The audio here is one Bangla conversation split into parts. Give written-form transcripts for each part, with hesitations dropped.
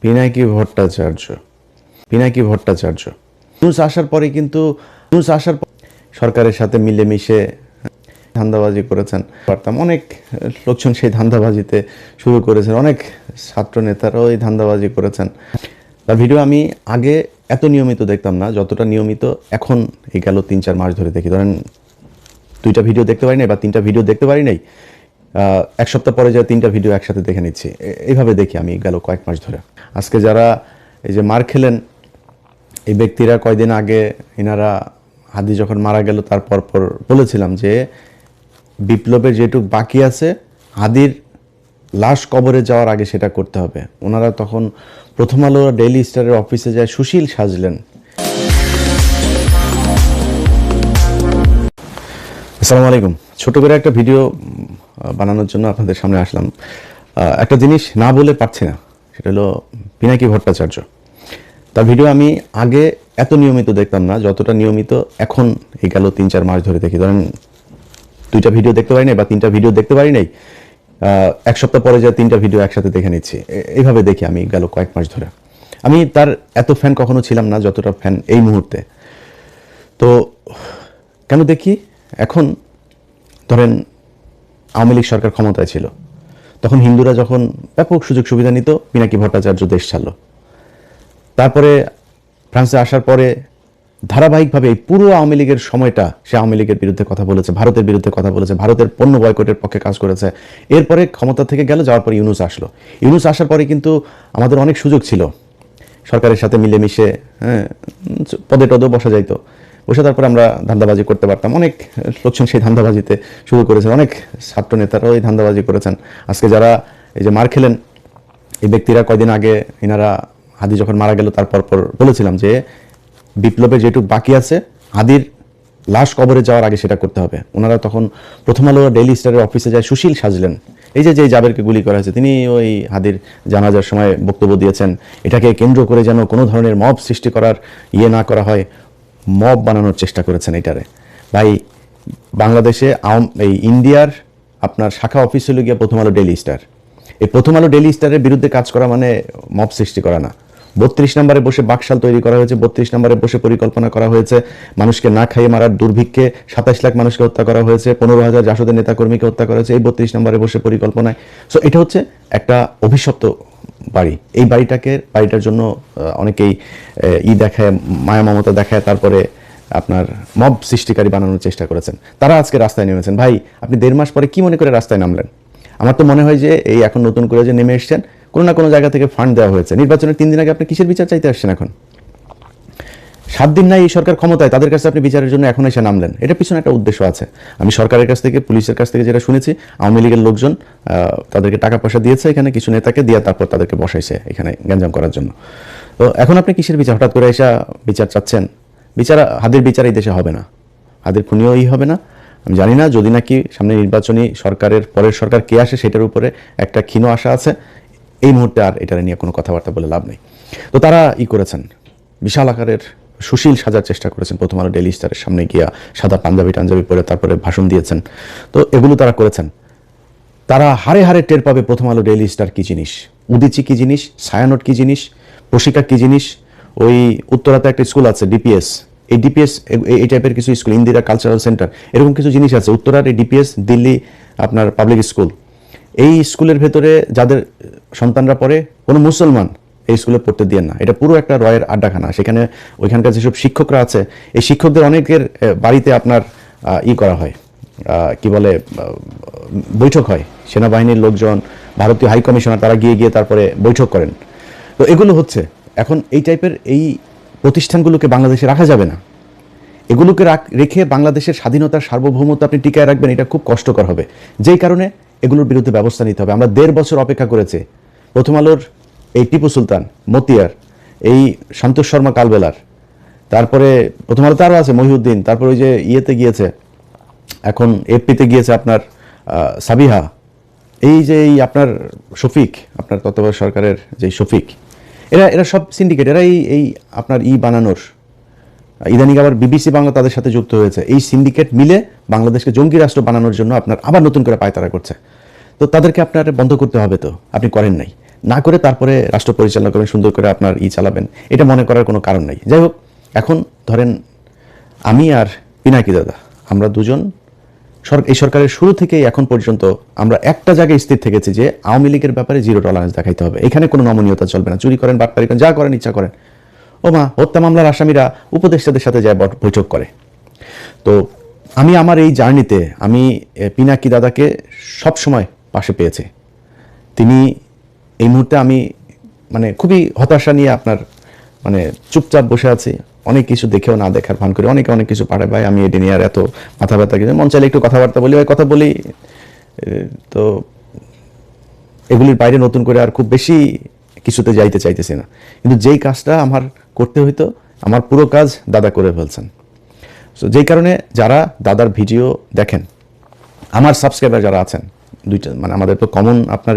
পিনাকি ভট্টাচার্য নিউজ আসার পরে কিন্তু সরকারের সাথে মিলেমিশে ধান্দাবাজি করেছেন পারতাম। অনেক লোকজন সেই ধান্দাবাজিতে শুরু করেছেন, অনেক ছাত্র নেতারাও এই ধান্দাবাজি করেছেন। তার ভিডিও আমি আগে এত নিয়মিত দেখতাম না যতটা নিয়মিত এখন এই গেল 3-4 মাস ধরে দেখি। ধরেন 2টা ভিডিও দেখতে পারি নাই বা 3টা ভিডিও দেখতে পারি নাই, এক সপ্তাহ পরে যা 3টা ভিডিও একসাথে দেখে নিচ্ছি, এইভাবে দেখি আমি গেল কয়েক মাস ধরে। আজকে যারা এই যে মার খেলেন এই ব্যক্তিরা, কয়দিন আগে এনারা হাদি যখন মারা গেল তারপর বলেছিলাম যে বিপ্লবের যেটুকু বাকি আছে হাদির লাশ কবরে যাওয়ার আগে সেটা করতে হবে। ওনারা তখন প্রথম আলো ডেইলি স্টারের অফিসে যায় সুশীল সাজলেন। আসসালামু আলাইকুম। ছোট করে একটা ভিডিও বানানোর জন্য আপনাদের সামনে আসলাম। একটা জিনিস না বলে পারছি না, সেটা হলো পিনাকি ভট্টাচার্য। তার ভিডিও আমি আগে এত নিয়মিত দেখতাম না যতটা নিয়মিত এখন এই গেল 3-4 মাস ধরে দেখি। ধরেন 2টা ভিডিও দেখতে পারি নাই বা 3টা ভিডিও দেখতে পারি নাই, এক সপ্তাহ পরে যা 3টা ভিডিও একসাথে দেখে নিচ্ছি, এইভাবে দেখি আমি গেল কয়েক মাস ধরে। আমি তার এত ফ্যান কখনো ছিলাম না যতটা ফ্যান এই মুহূর্তে। তো কেন দেখি, এখন ধরেন আওয়ামী লীগ সরকার ক্ষমতায় ছিল, তখন হিন্দুরা যখন ব্যাপক সুযোগ সুবিধা নিত, পিনাকি ভট্টাচার্য দেশ ছাড়লো। তারপরে ফ্রান্সে আসার পরে ধারাবাহিকভাবে এই পুরো আওয়ামী লীগের সময়টা সে আওয়ামী লীগের বিরুদ্ধে কথা বলেছে, ভারতের বিরুদ্ধে কথা বলেছে, ভারতের পণ্য বয়কটের পক্ষে কাজ করেছে। এরপরে ক্ষমতা থেকে গেল, যাওয়ার পরে ইউনূস আসলো। ইউনূস আসার পরে কিন্তু আমাদের অনেক সুযোগ ছিল সরকারের সাথে মিলেমিশে, পদে টদেও বসা যাইতো, বসে তারপরে আমরা ধান্দাবাজি করতে পারতাম। অনেক লোকজন সেই ধান্দাবাজিতে শুরু করেছেন, অনেক ছাত্র নেতারাও এই ধান্দাবাজি করেছেন। আজকে যারা এই যে মার খেলেন এই ব্যক্তিরা, কয়দিন আগে এনারা হাদি যখন মারা গেল তারপর বলেছিলাম যে বিপ্লবের যেটুকু বাকি আছে হাদির লাশ কবরে যাওয়ার আগে সেটা করতে হবে। ওনারা তখন প্রথম আলো ডেইলি স্টারের অফিসে যায় সুশীল সাজলেন। এই যে জাবেরকে গুলি করা হয়েছে, তিনি ওই হাদির জানাজার সময় বক্তব্য দিয়েছেন, এটাকে কেন্দ্র করে যেন কোনো ধরনের মব সৃষ্টি করার না করা হয়, মব বানানোর চেষ্টা করেছেন এটারে। ভাই, বাংলাদেশে এই ইন্ডিয়ার আপনার শাখা অফিস হলো গিয়ে প্রথম আলো ডেইলি স্টার। এই প্রথম আলো ডেইলি স্টারের বিরুদ্ধে কাজ করা মানে মব সৃষ্টি করা না। 32 নম্বরে বসে বাকশাল তৈরি করা হয়েছে, 32 নম্বরে বসে পরিকল্পনা করা হয়েছে, মানুষকে না খাইয়ে মারার দুর্ভিক্ষে 27 লাখ মানুষকে হত্যা করা হয়েছে, 15,000 জাসদের নেতাকর্মীকে হত্যা করা হয়েছে এই 32 নম্বরে বসে পরিকল্পনায়। সো এটা হচ্ছে একটা অভিশপ্ত বাড়ি। এই বাড়িটার জন্য অনেকেই দেখায়, মায়া মমতা দেখায়, তারপরে আপনার মব সৃষ্টিকারী বানানোর চেষ্টা করেছেন। তারা আজকে রাস্তায় নেমেছেন। ভাই, আপনি 1.5 মাস পরে কি মনে করে রাস্তায় নামলেন? আমার তো মনে হয় যে এই এখন নতুন করে যে নেমে এসছেন, কোনো না কোনো জায়গা থেকে ফান্ড দেওয়া হয়েছে। নির্বাচনের 3 দিন আগে আপনি কিসের বিচার চাইতে আসছেন? এখন 7 দিন নাই এই সরকার ক্ষমতায়, তাদের কাছে আপনি বিচারের জন্য এখন এসে নামলেন। এটার পিছনে একটা উদ্দেশ্য আছে। আমি সরকারের কাছ থেকে, পুলিশের কাছ থেকে যেটা শুনেছি, আওয়ামী লীগের লোকজন তাদেরকে টাকা পয়সা দিয়েছে, এখানে কিছু নেতাকে দিয়ে তারপর তাদেরকে বসাইছে এখানে গ্যাঞ্জাম করার জন্য। তো এখন আপনি কিসের বিচার হঠাৎ করে এসে বিচার চাচ্ছেন? হাদির বিচার এই দেশে হবে না, হাদির খুনিও হবে না। আমি জানি না, যদি নাকি সামনে নির্বাচনী সরকারের পরের সরকার কে আসে সেটার উপরে একটা ক্ষীণ আশা আছে। এই মুহূর্তে আর এটা নিয়ে কোনো কথাবার্তা বলে লাভ নেই। তো তারা করেছেন, বিশাল আকারের সুশীল সাজার চেষ্টা করেছেন। প্রথম আলো ডেইলি স্টারের সামনে গিয়া সাদা পাঞ্জাবি পরে তারপরে ভাষণ দিয়েছেন। তো এগুলো তারা করেছেন। তারা হারে হারে টের পাবে প্রথম আলো ডেইলি স্টার কী জিনিস, উদিচি কী জিনিস, ছায়ানট কী জিনিস, প্রশিকা কী জিনিস। ওই উত্তরাতে একটা স্কুল আছে ডিপিএস, এই ডিপিএস এই টাইপের কিছু স্কুল, ইন্দিরা কালচারাল সেন্টার, এরকম কিছু জিনিস আছে উত্তরার। এই ডিপিএস দিল্লি আপনার পাবলিক স্কুল, এই স্কুলের ভেতরে যাদের সন্তানরা পড়ে কোনো মুসলমান এই স্কুলে পড়তে দিয়ে না। এটা পুরো একটা রয়ের আড্ডাখানা। সেখানে ওইখানকার যেসব শিক্ষকরা আছে, এই শিক্ষকদের অনেকের বাড়িতে আপনার করা হয়, কি বলে, বৈঠক হয়। সেনাবাহিনীর লোকজন, ভারতীয় হাই কমিশনার, তারা গিয়ে তারপরে বৈঠক করেন। তো এগুলো হচ্ছে এখন এই টাইপের এই প্রতিষ্ঠানগুলোকে বাংলাদেশে রাখা যাবে না। এগুলোকে রেখে বাংলাদেশের স্বাধীনতার সার্বভৌমত্ব আপনি টিকায় রাখবেন, এটা খুব কষ্টকর হবে। যেই কারণে এগুলোর বিরুদ্ধে ব্যবস্থা নিতে হবে। আমরা 1.5 বছর অপেক্ষা করেছি প্রথম আলোর এই টিপু সুলতান, মতিয়ার, এই সন্তোষ শর্মা কালবেলার, তারপরে প্রথম আলোতে আরও আছে মহিউদ্দিন, তারপরে ওই যে গিয়েছে এখন এফপিতে গিয়েছে আপনার সাবিহা, এই যে আপনার শফিক, আপনার তত্ত্বাবধায়ক সরকারের যে শফিক, এরা সব সিন্ডিকেট। এরা এই আপনার বানানোর, ইদানিং আবার বিবিসি বাংলা তাদের সাথে যুক্ত হয়েছে। এই সিন্ডিকেট মিলে বাংলাদেশকে জঙ্গি রাষ্ট্র বানানোর জন্য আপনার আবার নতুন করে পায়তারা করছে। তো তাদেরকে আপনার বন্ধ করতে হবে। তো আপনি করেন নাই। না করে তারপরে রাষ্ট্র পরিচালনা করবেন, সুন্দর করে আপনার চালাবেন, এটা মনে করার কোনো কারণ নাই। যাই হোক, এখন ধরেন আমি আর পিনাকি দাদা আমরা দুজন এই সরকারের শুরু থেকেই এখন পর্যন্ত আমরা একটা জায়গায় স্থির থেকেছি যে আওয়ামী লীগের ব্যাপারে জিরো টলারেন্স দেখাইতে হবে। এখানে কোনো নমনীয়তা চলবে না। চুরি করেন, বাটপারি করেন, যা করেন ইচ্ছা করেন। হত্যা মামলার আসামিরা উপদেষ্টাদের সাথে যায় বৈঠক করে। তো আমি আমার এই জার্নিতে আমি পিনাকি দাদাকে সব সময় পাশে পেয়েছি। তিনি এই মুহূর্তে আমি মানে খুবই হতাশা নিয়ে আপনার মানে চুপচাপ বসে আছি, অনেক কিছু দেখেও না দেখার ভান করি, অনেকে অনেক কিছু পারে ভাই, আমি এটি নিয়ে আর এত মাথা ব্যথা কিছু মন চাইলে একটু কথাবার্তা বলি, কথা বলি। তো এগুলির বাইরে নতুন করে আর খুব বেশি কিছুতে যাইতে চাইতেছি না। কিন্তু যেই কাজটা আমার করতে হইতো আমার পুরো কাজ দাদা করে ফেলছেন। সো যেই কারণে যারা দাদার ভিডিও দেখেন, আমার সাবস্ক্রাইবার যারা আছেন দুইটা, মানে আমাদের তো কমন আপনার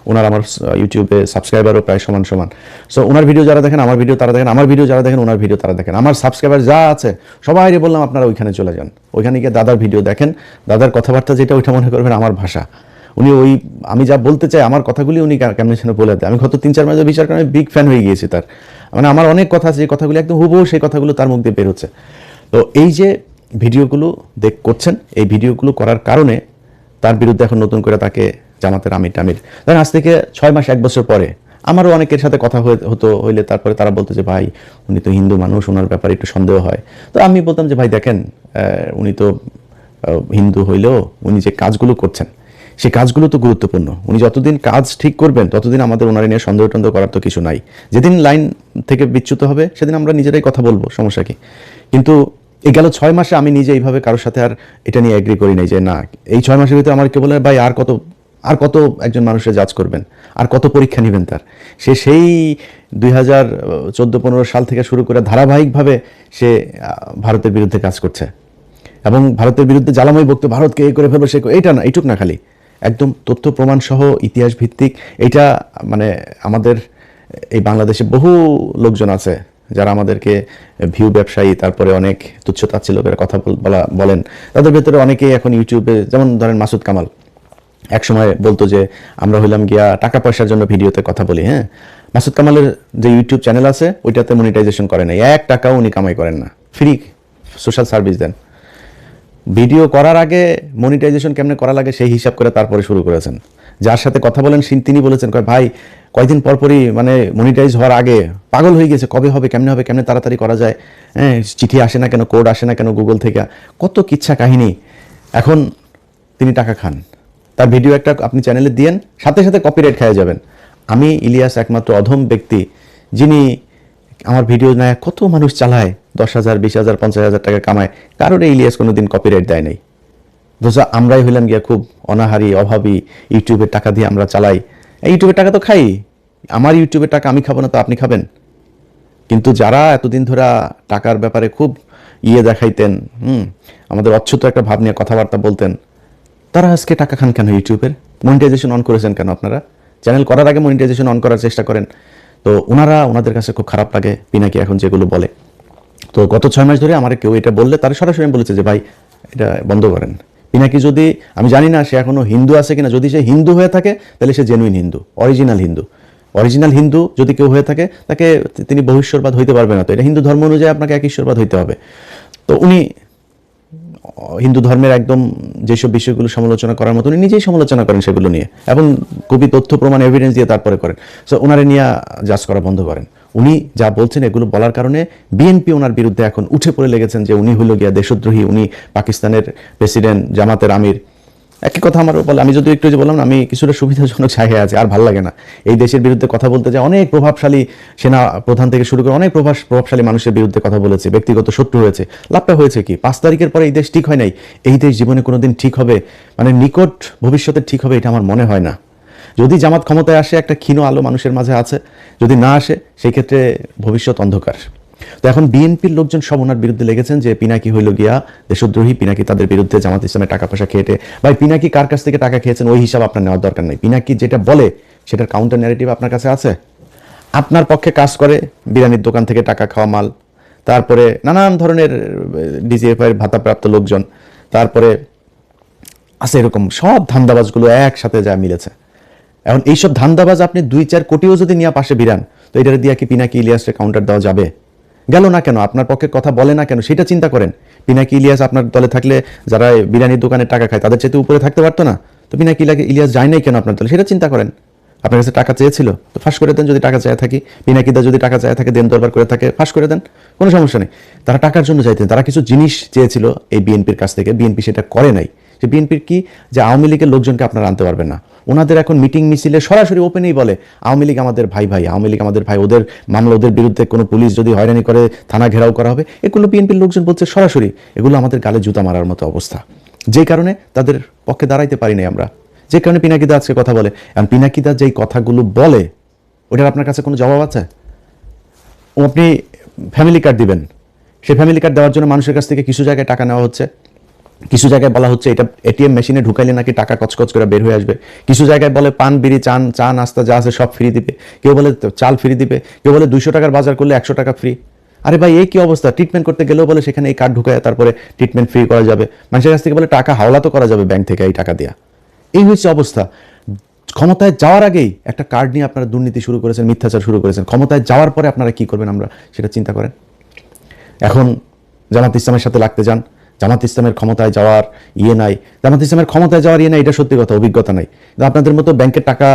ওনার আমার ইউটিউবে সাবস্ক্রাইবারও প্রায় সমান সমান। সো ওনার ভিডিও যারা দেখেন আমার ভিডিও তারা দেখেন, আমার ভিডিও যারা দেখেন ওনার ভিডিও তারা দেখেন। আমার সাবস্ক্রাইবার যা আছে সবাই বললাম আপনারা ওইখানে চলে যান, ওইখানে গিয়ে দাদার ভিডিও দেখেন। দাদার কথাবার্তা যেটা ওইটা মনে করবেন আমার ভাষা। উনি আমি যা বলতে চাই আমার কথাগুলি উনি কেমন যেন বলে দেয়। আমি গত 3-4 মাসে বিচার করে আমি বিগ ফ্যান হয়ে গিয়েছি তার। মানে আমার অনেক কথা আছে যে কথাগুলি একদম হুবহু সেই কথাগুলো তার মুখ দিয়ে বের হচ্ছে। তো এই যে ভিডিওগুলো করছেন, এই ভিডিওগুলো করার কারণে তার বিরুদ্ধে এখন নতুন করে তাকে জামাতের আমির টামির, ধরেন আজ থেকে 6 মাস 1 বছর পরে আমারও অনেকের সাথে কথা হইলে তারপরে তারা বলতো যে ভাই উনি তো হিন্দু মানুষ, ওনার ব্যাপারে একটু সন্দেহ হয়। তো আমি বলতাম যে ভাই দেখেন, উনি তো হিন্দু হইলেও উনি যে কাজগুলো করছেন সেই কাজগুলো তো গুরুত্বপূর্ণ। উনি যতদিন কাজ ঠিক করবেন ততদিন আমাদের ওনার নিয়ে সন্দেহ টন্দেহ করার তো কিছু নাই। যেদিন লাইন থেকে বিচ্যুত হবে সেদিন আমরা নিজেরাই কথা বলবো, সমস্যা কি। কিন্তু এই গেল 6 মাসে আমি নিজে এইভাবে কারোর সাথে আর এটা নিয়ে এগ্রি করি নাই যে না, এই 6 মাসের ভিতরে আমার কেউ বলে ভাই আর কত একজন মানুষের জাজ করবেন, আর কত পরীক্ষা নেবেন তার। সেই 2014-15 সাল থেকে শুরু করে ধারাবাহিকভাবে সে ভারতের বিরুদ্ধে কাজ করছে এবং ভারতের বিরুদ্ধে জ্বালাময় বক্তব্য, ভারতকে এই করে ফেলবো, এইটা না, এইটুক না, খালি একদম তথ্য প্রমাণ সহ ইতিহাস ভিত্তিক। এইটা মানে আমাদের এই বাংলাদেশে বহু লোকজন আছে যারা আমাদেরকে ভিউ ব্যবসায়ী, তারপরে অনেক তুচ্ছতাচ্ছিল্য করে কথা বলেন। তাদের ভেতরে অনেকেই এখন ইউটিউবে, যেমন ধরেন মাসুদ কামাল এক সময় বলতো যে আমরা হইলাম গিয়া টাকা পয়সার জন্য ভিডিওতে কথা বলি। হ্যাঁ, মাসুদ কামালের যে ইউটিউব চ্যানেল আছে ওইটাতে মনিটাইজেশন করে নাই, 1 টাকাও উনি কামাই করেন না, ফ্রি সোশ্যাল সার্ভিস দেন। ভিডিও করার আগে মনিটাইজেশন কেমনে করা লাগে সেই হিসাব করে তারপরে শুরু করেছেন। যার সাথে কথা বলেন তিনি বলেছেন ভাই কয়দিন পরপরই মানে মনিটাইজ হওয়ার আগে পাগল হয়ে গেছে, কবে হবে, কেমনে হবে, কেমনে তাড়াতাড়ি করা যায়, হ্যাঁ চিঠি আসে না কেন, কোড আসে না কেন গুগল থেকে, কত কিচ্ছা কাহিনী। এখন তিনি টাকা খান, তার ভিডিও একটা আপনি চ্যানেলে দিয়েন, সাথে সাথে কপিরাইট খেয়ে যাবেন। আমি ইলিয়াস একমাত্র অধম ব্যক্তি যিনি আমার ভিডিও নেয় কত মানুষ চালায়, 10,000, 20,000, 50,000 টাকা কামায়, কারোর ইলিয়াস কোনোদিন কপিরাইট দেয় নাই। বুঝা আমরাই হইলাম গিয়া খুব অনাহারি অভাবী, ইউটিউবের টাকা দিয়ে আমরা চালাই। ইউটিউবের টাকা তো খাই, আমার ইউটিউবের টাকা আমি খাবো না তো আপনি খাবেন? কিন্তু যারা এতদিন ধরে টাকার ব্যাপারে খুব দেখাইতেন, আমাদের অচ্ছুত একটা ভাব নিয়ে কথাবার্তা বলতেন, তারা আজকে টাকা খান কেন? ইউটিউবের মনিটাইজেশন অন করেছেন কেন? আপনারা চ্যানেল করার আগে মনিটাইজেশন অন করার চেষ্টা করেন। তো ওনাদের কাছে খুব খারাপ লাগে পিনাকি এখন যেগুলো বলে। তো গত 6 মাস ধরে আমার কেউ এটা বললে তারা সরাসরি বলেছে যে ভাই এটা বন্ধ করেন। পিনাকি যদি, আমি জানি না সে এখনো হিন্দু আছে কিনা, যদি সে হিন্দু হয়ে থাকে তাহলে সে জেনুইন হিন্দু, অরিজিনাল হিন্দু যদি কেউ হয়ে থাকে তাকে তিনি বহুশ্বরবাদ হইতে পারবে না। তো এটা হিন্দু ধর্ম অনুযায়ী আপনাকে এক ঈশ্বরবাদ হইতে হবে। তো উনি হিন্দু ধর্মের একদম যেসব বিষয়গুলো সমালোচনা করার মতো উনি নিজেই সমালোচনা করেন সেগুলো নিয়ে, এবং খুবই তথ্য প্রমাণ এভিডেন্স দিয়ে তারপরে করেন। সো ওনারে নিয়ে জাজ করা বন্ধ করেন। উনি যা বলছেন এগুলো বলার কারণে বিএনপি ওনার বিরুদ্ধে এখন উঠে পড়ে লেগেছেন যে উনি হইল গিয়া দেশদ্রোহী, উনি পাকিস্তানের প্রেসিডেন্ট, জামাতের আমির। একই কথা আমারও বলে, আমি যদি একটু যে বললাম আমি কিছুটা সুবিধাজনক জায়গায় আছি, আর ভালো লাগে না এই দেশের বিরুদ্ধে কথা বলতে। যে অনেক প্রভাবশালী সেনা প্রধান থেকে শুরু করে অনেক প্রভাবশালী মানুষের বিরুদ্ধে কথা বলেছে, ব্যক্তিগত শত্রু হয়েছে। লাভটা হয়েছে কি? 5 তারিখের পরে এই দেশ ঠিক হয় নাই। এই দেশ জীবনে কোনোদিন ঠিক হবে, মানে নিকট ভবিষ্যতে ঠিক হবে এটা আমার মনে হয় না। যদি জামাত ক্ষমতায় আসে একটা ক্ষীণ আলো মানুষের মাঝে আছে, যদি না আসে সেই ক্ষেত্রে ভবিষ্যৎ অন্ধকার। তো এখন বিএনপির লোকজন সব ওনার বিরুদ্ধে লেগেছেন যে পিনাকি হইল গিয়া দেশদ্রোহী, পিনাকি তাদের বিরুদ্ধে জামাত ইসলামের টাকা পয়সা খেয়েটে। ভাই পিনাকি কার কাছ থেকে টাকা খেয়েছেন ওই হিসাব আপনার নেওয়ার দরকার নেই। পিনাকি যেটা বলে সেটার কাউন্টার ন্যারেটিভ আপনার কাছে আছে? আপনার পক্ষে কাজ করে বিরিয়ানির দোকান থেকে টাকা খাওয়া মাল, তারপরে নানান ধরনের ডিজিএফআই ভাতাপ্রাপ্ত লোকজন, তারপরে আছে এরকম সব ধান্দাবাজগুলো একসাথে যা মিলেছে। এখন এইসব ধান্দাবাজ আপনি 2-4 কোটিও যদি নিয়ে পাশে ভিড়ান, তো এটা দিয়ে কি পিনাকি ইলিয়াসকে কাউন্টার দেওয়া যাবে? গেল না কেন? আপনার পক্ষে কথা বলে না কেন? সেটা চিন্তা করেন। পিনাকি ইলিয়াস আপনার দলে থাকলে যারা বিরিয়ানির দোকানে টাকা খায় তাদের চেয়ে উপরে থাকতে পারতো না? তো পিনাকি ইলিয়াস যায় নাই কেন আপনার দলে? সেটা চিন্তা করেন। আপনার কাছে টাকা চেয়েছিল, তো ফাঁস করে দেন। যদি টাকা চেয়ে থাকি, পিনাকিদা যদি টাকা চেয়ে থাকে, দেন দরবার করে থাকে, ফাঁস করে দেন, কোনো সমস্যা নেই। তারা টাকার জন্য চাইতেন, তারা কিছু জিনিস চেয়েছিল এই বিএনপির কাছ থেকে, বিএনপি সেটা করে নাই। যে বিএনপির কি, যে আওয়ামী লীগের লোকজনকে আপনারা আনতে পারবেন না। ওনাদের এখন মিটিং মিছিলে সরাসরি ওপেনেই বলে আওয়ামী লীগ আমাদের ভাই, আওয়ামী লীগ আমাদের ভাই, ওদের মামলা, ওদের বিরুদ্ধে কোনো পুলিশ যদি হয়রানি করে থানা ঘেরাও করা হবে। এগুলো বিএনপির লোকজন বলছে সরাসরি। এগুলো আমাদের গালে জুতা মারার মতো অবস্থা, যে কারণে তাদের পক্ষে দাঁড়াইতে পারি নাই আমরা, যে কারণে পিনাকিদা আজকে কথা বলে। এবং পিনাকিদা যেই কথাগুলো বলে, ওটার আপনার কাছে কোনো জবাব আছে? আপনি ফ্যামিলি কার্ড দিবেন, সেই ফ্যামিলি কার্ড দেওয়ার জন্য মানুষের কাছ থেকে কিছু জায়গায় টাকা নেওয়া হচ্ছে, কিছু জায়গায় বলা হচ্ছে এটা এটিএম মেশিনে ঢুকাইলে নাকি টাকা কচকচ করে বের হয়ে আসবে, কিছু জায়গায় বলে পান বিড়ি চা নাস্তা যা আছে সব ফ্রি দিবে, কেউ বলে চাল ফ্রি দিবে, কেউ বলে 200 টাকার বাজার করলে 100 টাকা ফ্রি। আরে ভাই, এই কি অবস্থা? ট্রিটমেন্ট করতে গেলেও বলে সেখানে এই কার্ড ঢুকায় তারপরে ট্রিটমেন্ট ফ্রি করা যাবে। মানুষের কাছ থেকে বলে টাকা হাওলা তো করা যাবে ব্যাংক থেকে এই টাকা দিয়া। এই হচ্ছে অবস্থা। ক্ষমতায় যাওয়ার আগেই একটা কার্ড নিয়ে আপনারা দুর্নীতি শুরু করেছেন, মিথ্যাচার শুরু করেছেন। ক্ষমতায় যাওয়ার পরে আপনারা কি করবেন আমরা সেটা চিন্তা করেন। এখন জামাত ইসলামের সাথে লাগতে যান, জামাত ইসলামের ক্ষমতায় যাওয়ার ইয়ে নাই, জামাত ইসলামের ক্ষমতায় যাওয়ার ইয়ে নাই, এটা সত্যি কথা, অভিজ্ঞতা নাই। আপনাদের মতো ব্যাংকের টাকা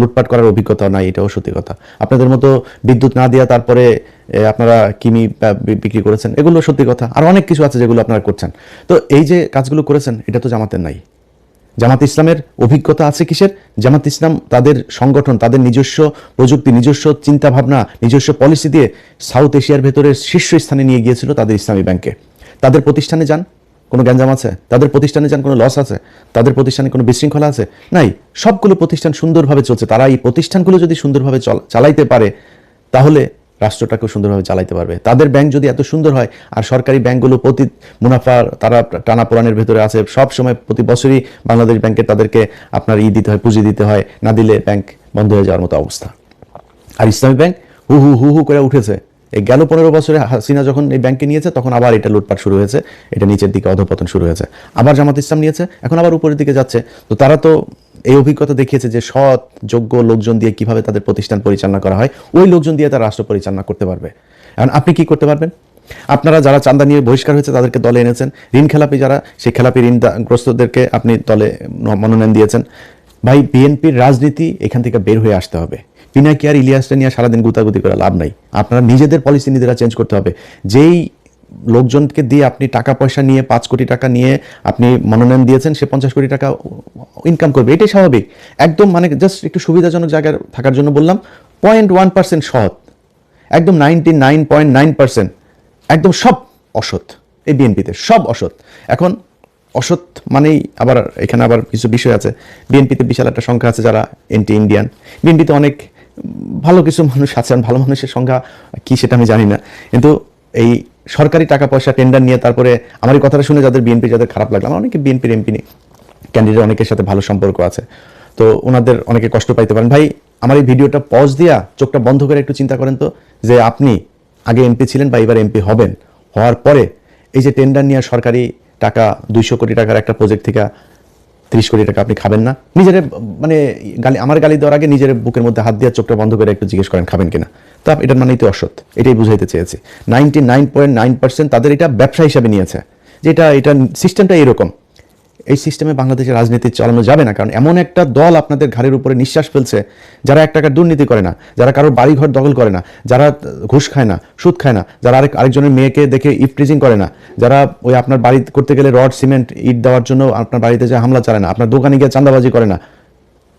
লুটপাট করার অভিজ্ঞতা নাই, এটাও সত্যি কথা। আপনাদের মতো বিদ্যুৎ না দিয়া তারপরে আপনারা কিমি বিক্রি করেছেন, এগুলো সত্যি কথা। আর অনেক কিছু আছে যেগুলো আপনারা করছেন। তো এই যে কাজগুলো করেছেন, এটা তো জামাতের নাই। জামাত ইসলামের অভিজ্ঞতা আছে কিসের? জামাত ইসলাম তাদের সংগঠন, তাদের নিজস্ব প্রযুক্তি, নিজস্ব চিন্তা ভাবনা, নিজস্ব পলিসি দিয়ে সাউথ এশিয়ার ভেতরে শীর্ষস্থানে নিয়ে গিয়েছিল তাদের ইসলামী ব্যাংকে। তাদের প্রতিষ্ঠানে যান, কোনো গ্যাঞ্জাম আছে? তাদের প্রতিষ্ঠানে যান, কোনো লস আছে? তাদের প্রতিষ্ঠানে কোনো বিশৃঙ্খলা আছে? নাই। সবগুলো প্রতিষ্ঠান সুন্দরভাবে চলছে। তারা এই প্রতিষ্ঠানগুলো যদি সুন্দরভাবে চালাইতে পারে, তাহলে রাষ্ট্রটাকেও সুন্দরভাবে চালাইতে পারবে। তাদের ব্যাংক যদি এত সুন্দর হয়, আর সরকারি ব্যাংকগুলো প্রতি মুনাফার তারা টানাপোড়ানের ভেতরে আছে, সব সময় প্রতি বছরই বাংলাদেশ ব্যাংকে তাদেরকে আপনার দিতে হয়, পুঁজি দিতে হয়, না দিলে ব্যাংক বন্ধ হয়ে যাওয়ার মতো অবস্থা। আর ইসলামী ব্যাংক হু হু হু হু করে উঠেছে। এই গেল 15 বছরে হাসিনা যখন এই ব্যাংকে নিয়েছে, তখন আবার এটা লুটপাট শুরু হয়েছে, এটা নিচের দিকে অধপতন শুরু হয়েছে। আবার জামাত ইসলাম নিয়েছে, এখন আবার উপরের দিকে যাচ্ছে। তো তারা তো এই অভিজ্ঞতা দেখিয়েছে যে সৎ যোগ্য লোকজন দিয়ে কিভাবে তাদের প্রতিষ্ঠান পরিচালনা করা হয়, ওই লোকজন দিয়ে তারা রাষ্ট্র পরিচালনা করতে পারবে। এখন আপনি কি করতে পারবেন? আপনারা যারা চাঁদা নিয়ে বহিষ্কার হয়েছে তাদেরকে দলে এনেছেন, ঋণ খেলাপি যারা, সেই খেলাপি ঋণগ্রস্তদেরকে আপনি দলে মনোনয়ন দিয়েছেন। ভাই, বিএনপির রাজনীতি এখান থেকে বের হয়ে আসতে হবে। পিনাকি আর ইলিয়াসটা নিয়ে সারাদিন গুতাগুতি করে লাভ নাই। আপনারা নিজেদের পলিসি নিজেরা চেঞ্জ করতে হবে। যেই লোকজনকে দিয়ে আপনি টাকা পয়সা নিয়ে 5 কোটি টাকা নিয়ে আপনি মনোনয়ন দিয়েছেন, সে 50 কোটি টাকা ইনকাম করবে, এটাই স্বাভাবিক। একদম মানে জাস্ট একটু সুবিধাজনক জায়গায় থাকার জন্য বললাম। 0.1% সৎ, একদম 99.9% একদম সব অসৎ। এই বিএনপিতে সব অসৎ। এখন অসৎ মানেই আবার এখানে আবার কিছু বিষয় আছে। বিএনপিতে বিশাল একটা সংখ্যা আছে যারা এন্টি ইন্ডিয়ান। বিএনপিতে অনেক ভালো কিছু মানুষ আছেন, ভালো মানুষের সংখ্যা কি সেটা আমি জানি না। কিন্তু এই সরকারি টাকা পয়সা টেন্ডার নিয়ে তারপরে আমার এই কথাটা শুনে যাদের বিএনপি যাদের খারাপ লাগলো, আমার অনেকে বিএনপির এমপি ক্যান্ডিডেট অনেকের সাথে ভালো সম্পর্ক আছে, তো ওনাদের অনেকে কষ্ট পাইতে পারেন। ভাই, আমার এই ভিডিওটা পজ দিয়া চোখটা বন্ধ করে একটু চিন্তা করেন তো, যে আপনি আগে এমপি ছিলেন বা এবার এমপি হবেন, হওয়ার পরে এই যে টেন্ডার নিয়ে সরকারি টাকা 200 কোটি টাকার একটা প্রজেক্ট থেকে 30 কোটি টাকা আপনি খাবেন না? নিজের মানে আমার গালি দেওয়ার আগে নিজের বুকের মধ্যে হাত দিয়ে চোখটা বন্ধ করে একটু জিজ্ঞেস করেন খাবেন কিনা। তো এটার মানেই তো অসৎ, এটাই বুঝাইতে চেয়েছি। 99.9% তাদের এটা ব্যবসা হিসাবে নিয়েছে, যে এটা সিস্টেমটা এরকম। এই সিস্টেমে বাংলাদেশের রাজনীতি চালানো যাবে না। কারণ এমন একটা দল আপনাদের ঘাড়ের উপরে নিঃশ্বাস ফেলছে, যারা 1 টাকার দুর্নীতি করে না, যারা কারোর বাড়িঘর দখল করে না, যারা ঘুষ খায় না, সুদ খায় না, যারা আরেকজনের মেয়েকে দেখে ইফটিজিং করে না, যারা ওই আপনার বাড়ি করতে গেলে রড সিমেন্ট ইট দেওয়ার জন্য আপনার বাড়িতে যে হামলা চালায় না, আপনার দোকানে গিয়ে চাঁদাবাজি করে না,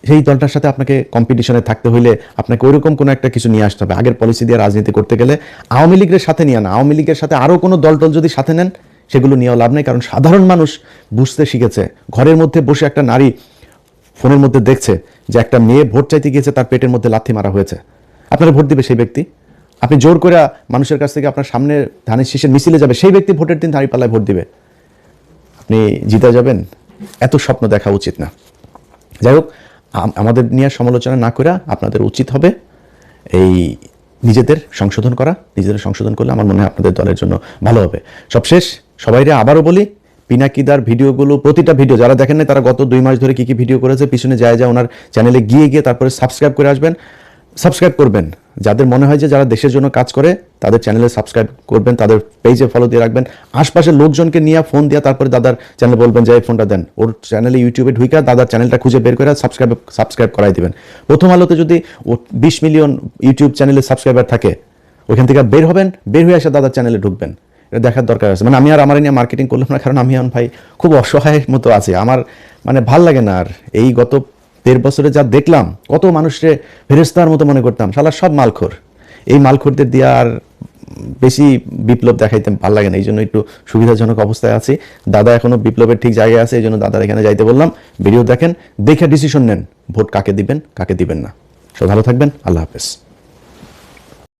সেই দলটার সাথে আপনাকে কম্পিটিশনে থাকতে হইলে আপনাকে ওইরকম কোনো একটা কিছু নিয়ে আসতে হবে। আগের পলিসি দিয়ে রাজনীতি করতে গেলে আওয়ামী লীগের সাথে নিয়ে না, আওয়ামী লীগের সাথে আরও কোনো দল যদি সাথে নেন, সেগুলো নিয়েও লাভ নেই। কারণ সাধারণ মানুষ বুঝতে শিখেছে। ঘরের মধ্যে বসে একটা নারী ফোনের মধ্যে দেখছে যে একটা মেয়ে ভোট চাইতে গিয়েছে, তার পেটের মধ্যে লাথি মারা হয়েছে, আপনারা ভোট দিবে সেই ব্যক্তি? আপনি জোর করে মানুষের কাছ থেকে আপনার সামনে ধানের শীষের মিছিলে যাবে, সেই ব্যক্তি ভোটের দিন দাঁড়িপাল্লায় ভোট দিবে, আপনি জিতে যাবেন? এত স্বপ্ন দেখা উচিত না। যাই হোক, আমাদের নিয়ে সমালোচনা না করে আপনাদের উচিত হবে এই নিজেদের সংশোধন করা। নিজেদের সংশোধন করলে আমার মনে হয় আপনাদের দলের জন্য ভালো হবে। সবশেষ সবাইরে আবারও বলি, পিনাকিদার ভিডিওগুলো, প্রতিটা ভিডিও যারা দেখেন না তারা গত 2 মাস ধরে কি কি ভিডিও করেছে পিছনে যায় ওনার চ্যানেলে গিয়ে তারপরে সাবস্ক্রাইব করে আসবেন, সাবস্ক্রাইব করবেন। যাদের মনে হয় যে যারা দেশের জন্য কাজ করে তাদের চ্যানেলে সাবস্ক্রাইব করবেন, তাদের পেজে ফলো দিয়ে রাখবেন। আশপাশের লোকজনকে নিয়ে ফোন দিয়ে তারপরে দাদার চ্যানেলে বলবেন যে এই ফোনটা দেন, ওর চ্যানেলে ইউটিউবে ঢুকে দাদার চ্যানেলটা খুঁজে বের করে সাবস্ক্রাইব করাই দিবেন। প্রথম আলোতে যদি 20 মিলিয়ন ইউটিউব চ্যানেলে সাবস্ক্রাইবার থাকে, ওইখান থেকে বের হবেন, বের হয়ে এসে দাদার চ্যানেলে ঢুকবেন। এটা দেখার দরকার আছে। মানে আমি আর আমার নিয়ে মার্কেটিং করলাম না, কারণ আমি এখন ভাই খুব অসহায়ের মতো আছি। আমার মানে ভাল লাগে না আর। এই গত 1.5 বছরে যা দেখলাম, কত মানুষকে ফেরেস্তার মতো মনে করতাম, শালা সব মালখোর। এই মালখোরদের দিয়ে আর বেশি বিপ্লব দেখাইতে ভাল লাগে না, এই জন্য একটু সুবিধাজনক অবস্থায় আছি। দাদা এখনো বিপ্লবের ঠিক জায়গায় আছে, এই জন্য দাদার এখানে যাইতে বললাম। ভিডিও দেখেন, দেখে ডিসিশন নেন ভোট কাকে দিবেন কাকে দিবেন না। সব ভালো থাকবেন, আল্লাহ হাফেজ।